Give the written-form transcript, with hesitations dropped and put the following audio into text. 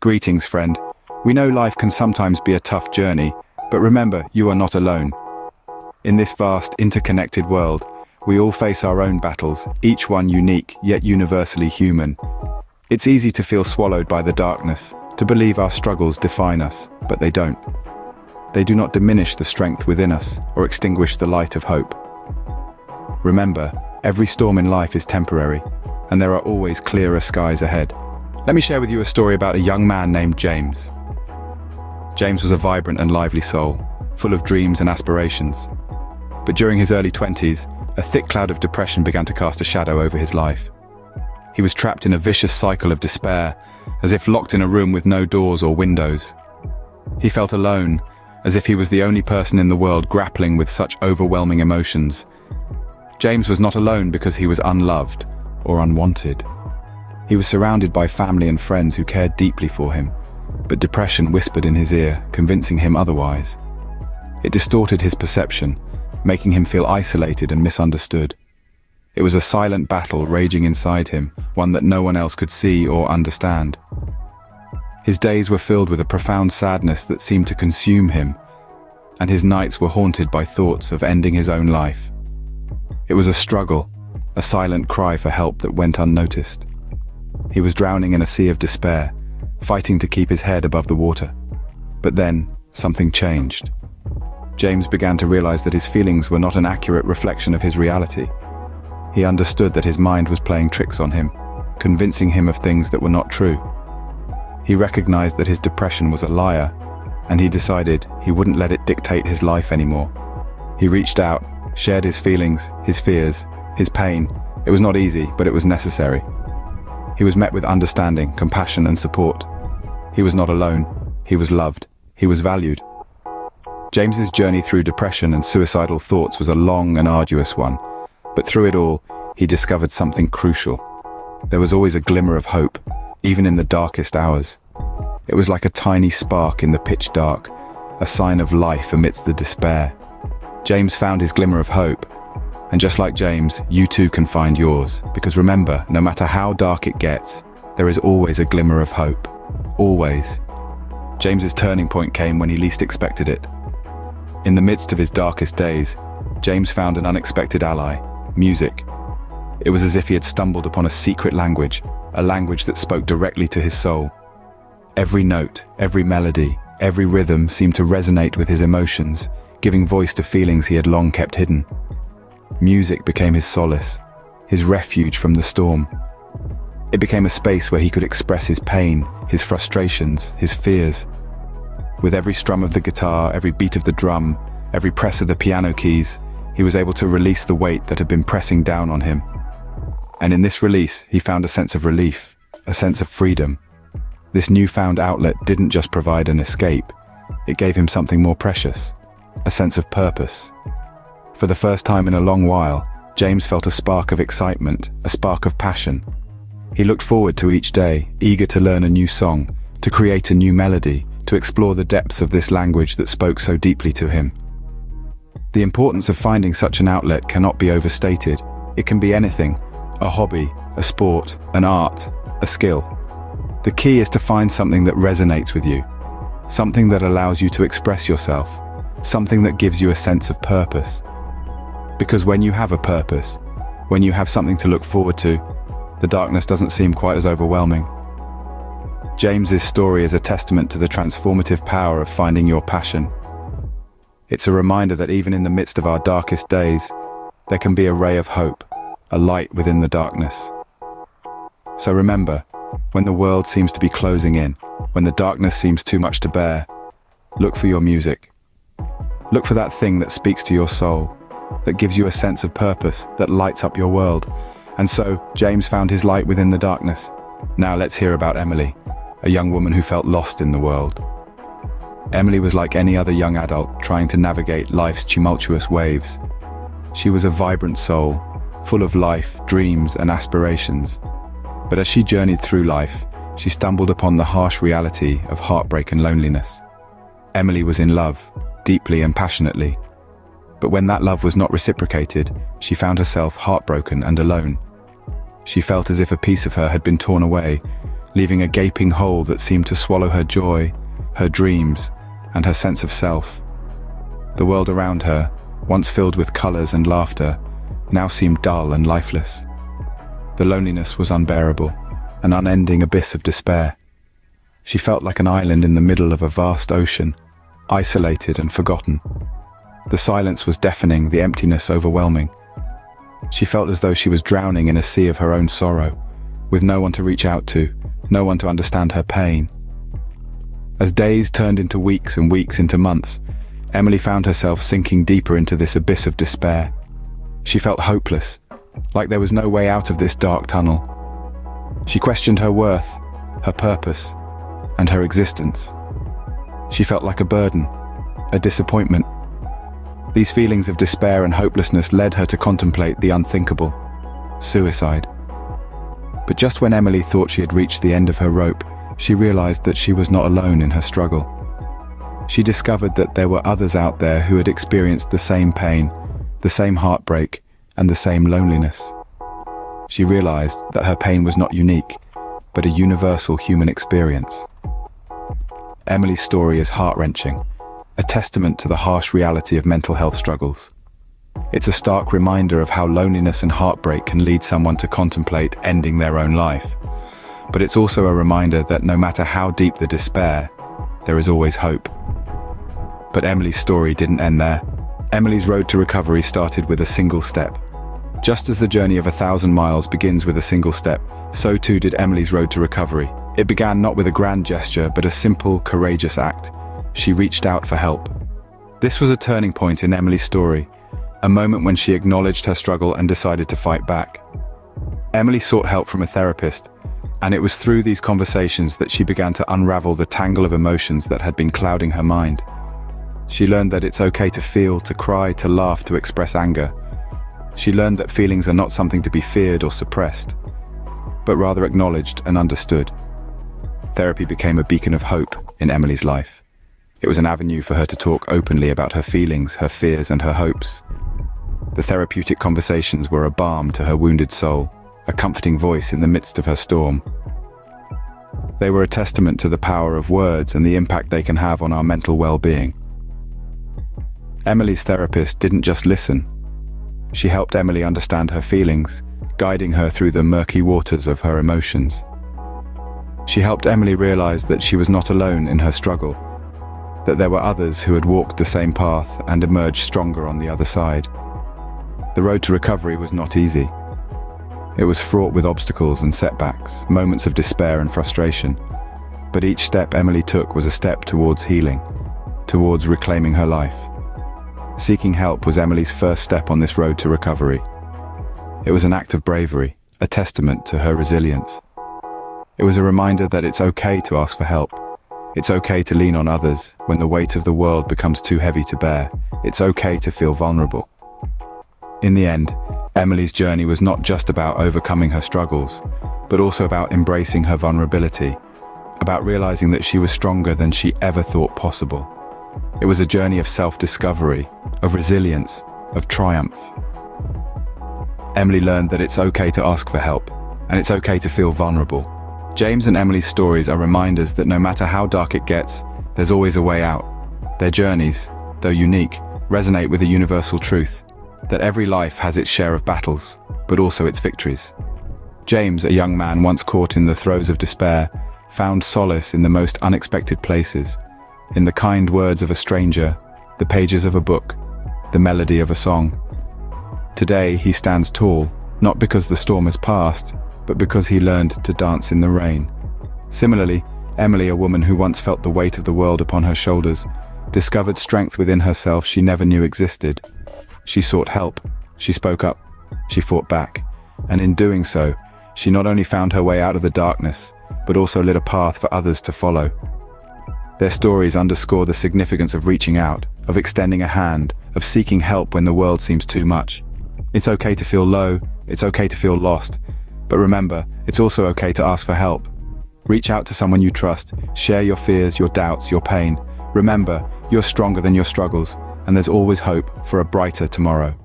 Greetings, friend. We know life can sometimes be a tough journey, but remember, you are not alone. In this vast, interconnected world, we all face our own battles, each one unique, yet universally human. It's easy to feel swallowed by the darkness, to believe our struggles define us, but they don't. They do not diminish the strength within us, or extinguish the light of hope. Remember, every storm in life is temporary, and there are always clearer skies ahead. Let me share with you a story about a young man named James. James was a vibrant and lively soul, full of dreams and aspirations. But during his early 20s, a thick cloud of depression began to cast a shadow over his life. He was trapped in a vicious cycle of despair, as if locked in a room with no doors or windows. He felt alone, as if he was the only person in the world grappling with such overwhelming emotions. James was not alone because he was unloved or unwanted. He was surrounded by family and friends who cared deeply for him, but depression whispered in his ear, convincing him otherwise. It distorted his perception, making him feel isolated and misunderstood. It was a silent battle raging inside him, one that no one else could see or understand. His days were filled with a profound sadness that seemed to consume him, and his nights were haunted by thoughts of ending his own life. It was a struggle, a silent cry for help that went unnoticed. He was drowning in a sea of despair, fighting to keep his head above the water. But then, something changed. James began to realize that his feelings were not an accurate reflection of his reality. He understood that his mind was playing tricks on him, convincing him of things that were not true. He recognized that his depression was a liar, and he decided he wouldn't let it dictate his life anymore. He reached out, shared his feelings, his fears, his pain. It was not easy, but it was necessary. He was met with understanding, compassion, and support. He was not alone. He was loved. He was valued. James's journey through depression and suicidal thoughts was a long and arduous one, but through it all, he discovered something crucial. There was always a glimmer of hope, even in the darkest hours. It was like a tiny spark in the pitch dark, a sign of life amidst the despair. James found his glimmer of hope, and just like James, you too can find yours, because remember, no matter how dark it gets, there is always a glimmer of hope. Always. James's turning point came when he least expected it. In the midst of his darkest days, James found an unexpected ally: music. It was as if he had stumbled upon a secret language, a language that spoke directly to his soul. Every note, every melody, every rhythm seemed to resonate with his emotions, giving voice to feelings he had long kept hidden. Music became his solace, his refuge from the storm. It became a space where he could express his pain, his frustrations, his fears. With every strum of the guitar, every beat of the drum, every press of the piano keys, he was able to release the weight that had been pressing down on him. And in this release, he found a sense of relief, a sense of freedom. This newfound outlet didn't just provide an escape, it gave him something more precious, a sense of purpose. For the first time in a long while, James felt a spark of excitement, a spark of passion. He looked forward to each day, eager to learn a new song, to create a new melody, to explore the depths of this language that spoke so deeply to him. The importance of finding such an outlet cannot be overstated. It can be anything: a hobby, a sport, an art, a skill. The key is to find something that resonates with you, something that allows you to express yourself, something that gives you a sense of purpose. Because when you have a purpose, when you have something to look forward to, the darkness doesn't seem quite as overwhelming. James's story is a testament to the transformative power of finding your passion. It's a reminder that even in the midst of our darkest days, there can be a ray of hope, a light within the darkness. So remember, when the world seems to be closing in, when the darkness seems too much to bear, look for your music. Look for that thing that speaks to your soul, that gives you a sense of purpose, that lights up your world. And so, James found his light within the darkness. Now let's hear about Emily, a young woman who felt lost in the world. Emily was like any other young adult trying to navigate life's tumultuous waves. She was a vibrant soul, full of life, dreams, and aspirations. But as she journeyed through life, she stumbled upon the harsh reality of heartbreak and loneliness. Emily was in love, deeply and passionately. But when that love was not reciprocated, she found herself heartbroken and alone. She felt as if a piece of her had been torn away, leaving a gaping hole that seemed to swallow her joy, her dreams, and her sense of self. The world around her, once filled with colors and laughter, now seemed dull and lifeless. The loneliness was unbearable, an unending abyss of despair. She felt like an island in the middle of a vast ocean, isolated and forgotten. The silence was deafening, the emptiness overwhelming. She felt as though she was drowning in a sea of her own sorrow, with no one to reach out to, no one to understand her pain. As days turned into weeks and weeks into months, Emily found herself sinking deeper into this abyss of despair. She felt hopeless, like there was no way out of this dark tunnel. She questioned her worth, her purpose, and her existence. She felt like a burden, a disappointment. These feelings of despair and hopelessness led her to contemplate the unthinkable: suicide. But just when Emily thought she had reached the end of her rope, she realized that she was not alone in her struggle. She discovered that there were others out there who had experienced the same pain, the same heartbreak, and the same loneliness. She realized that her pain was not unique, but a universal human experience. Emily's story is heart-wrenching, a testament to the harsh reality of mental health struggles. It's a stark reminder of how loneliness and heartbreak can lead someone to contemplate ending their own life. But it's also a reminder that no matter how deep the despair, there is always hope. But Emily's story didn't end there. Emily's road to recovery started with a single step. Just as the journey of 1,000 miles begins with a single step, so too did Emily's road to recovery. It began not with a grand gesture, but a simple, courageous act. She reached out for help. This was a turning point in Emily's story, a moment when she acknowledged her struggle and decided to fight back. Emily sought help from a therapist, and it was through these conversations that she began to unravel the tangle of emotions that had been clouding her mind. She learned that it's okay to feel, to cry, to laugh, to express anger. She learned that feelings are not something to be feared or suppressed, but rather acknowledged and understood. Therapy became a beacon of hope in Emily's life. It was an avenue for her to talk openly about her feelings, her fears, and her hopes. The therapeutic conversations were a balm to her wounded soul, a comforting voice in the midst of her storm. They were a testament to the power of words and the impact they can have on our mental well-being. Emily's therapist didn't just listen. She helped Emily understand her feelings, guiding her through the murky waters of her emotions. She helped Emily realize that she was not alone in her struggle, that there were others who had walked the same path and emerged stronger on the other side. The road to recovery was not easy. It was fraught with obstacles and setbacks, moments of despair and frustration. But each step Emily took was a step towards healing, towards reclaiming her life. Seeking help was Emily's first step on this road to recovery. It was an act of bravery, a testament to her resilience. It was a reminder that it's okay to ask for help. It's okay to lean on others when the weight of the world becomes too heavy to bear. It's okay to feel vulnerable. In the end, Emily's journey was not just about overcoming her struggles, but also about embracing her vulnerability, about realizing that she was stronger than she ever thought possible. It was a journey of self-discovery, of resilience, of triumph. Emily learned that it's okay to ask for help, and it's okay to feel vulnerable. James and Emily's stories are reminders that no matter how dark it gets, there's always a way out. Their journeys, though unique, resonate with a universal truth, that every life has its share of battles, but also its victories. James, a young man once caught in the throes of despair, found solace in the most unexpected places, in the kind words of a stranger, the pages of a book, the melody of a song. Today he stands tall, not because the storm has passed, but because he learned to dance in the rain. Similarly, Emily, a woman who once felt the weight of the world upon her shoulders, discovered strength within herself she never knew existed. She sought help, she spoke up, she fought back, and in doing so, she not only found her way out of the darkness, but also lit a path for others to follow. Their stories underscore the significance of reaching out, of extending a hand, of seeking help when the world seems too much. It's okay to feel low, it's okay to feel lost, but remember, it's also okay to ask for help. Reach out to someone you trust, share your fears, your doubts, your pain. Remember, you're stronger than your struggles, and there's always hope for a brighter tomorrow.